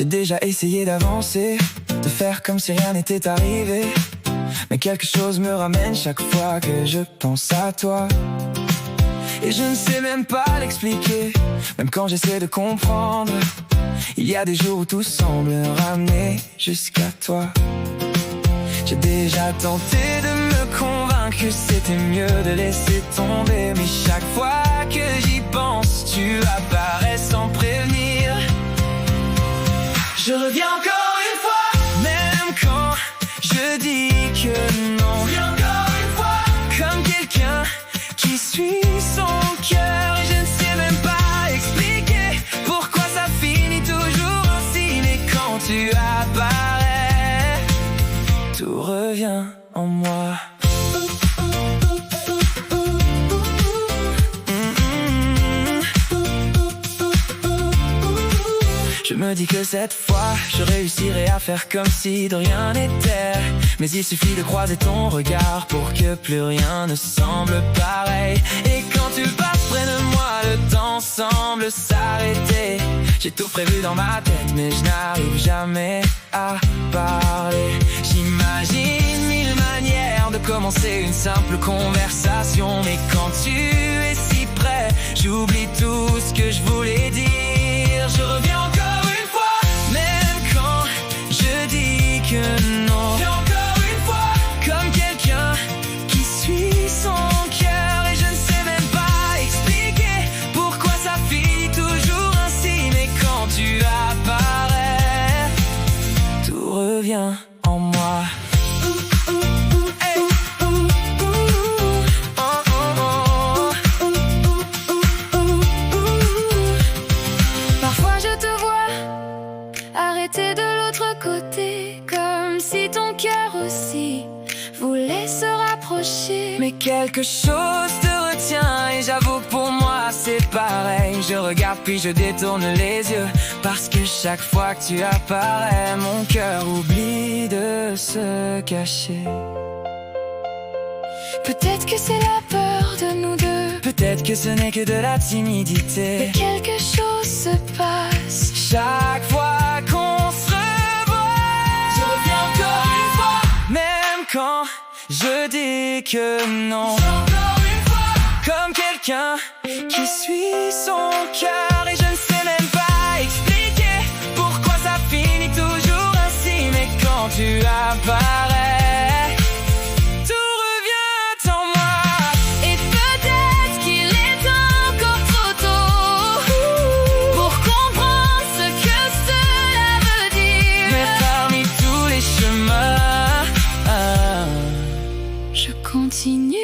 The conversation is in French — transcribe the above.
J'ai déjà essayé d'avancer, de faire comme si rien n'était arrivé, mais quelque chose me ramène chaque fois que je pense à toi. Et je ne sais même pas l'expliquer, même quand j'essaie de comprendre. Il y a des jours où tout semble ramener jusqu'à toi. J'ai déjà tenté de me convaincre que c'était mieux de laisser tomber, mais chaque fois que j'y pense, tu apparais sans prévenir. Je reviens encore une fois, même quand je dis que non. Je reviens encore une fois, comme quelqu'un qui suit son cœur. Et je ne sais même pas expliquer pourquoi ça finit toujours ainsi, mais quand tu apparais, tout revient en moi. Je me dis que cette fois, je réussirai à faire comme si de rien n'était. Mais il suffit de croiser ton regard pour que plus rien ne semble pareil. Et quand tu passes près de moi, le temps semble s'arrêter. J'ai tout prévu dans ma tête, mais je n'arrive jamais à parler. J'imagine mille manières de commencer une simple conversation, mais quand tu es si près, j'oublie tout ce que je voulais dire. Je reviens encore une fois, même quand je dis que non. Je reviens encore une fois, comme quelqu'un qui suit son cœur. Et je ne sais même pas expliquer pourquoi ça finit toujours ainsi, mais quand tu apparais, tout revient en moi. Arrêter de l'autre côté, comme si ton cœur aussi voulait se rapprocher. Mais quelque chose te retient et j'avoue que pour moi c'est pareil. Je regarde puis je détourne les yeux, parce que chaque fois que tu apparais, mon cœur oublie de se cacher. Peut-être que c'est la peur de nous deux, peut-être que ce n'est que de la timidité, mais quelque chose se passe chaque fois qu'on se revoit. Je reviens encore une fois, même quand je dis que non. Encore une fois, comme quelqu'un qui suit son cœur. Et je ne sais même pas expliquer pourquoi ça finit toujours ainsi, mais quand tu apparais, tout revient en moi. Et peut-être qu'il est encore trop tôt pour comprendre ce que cela veut dire. Mais parmi tous les chemins, je continue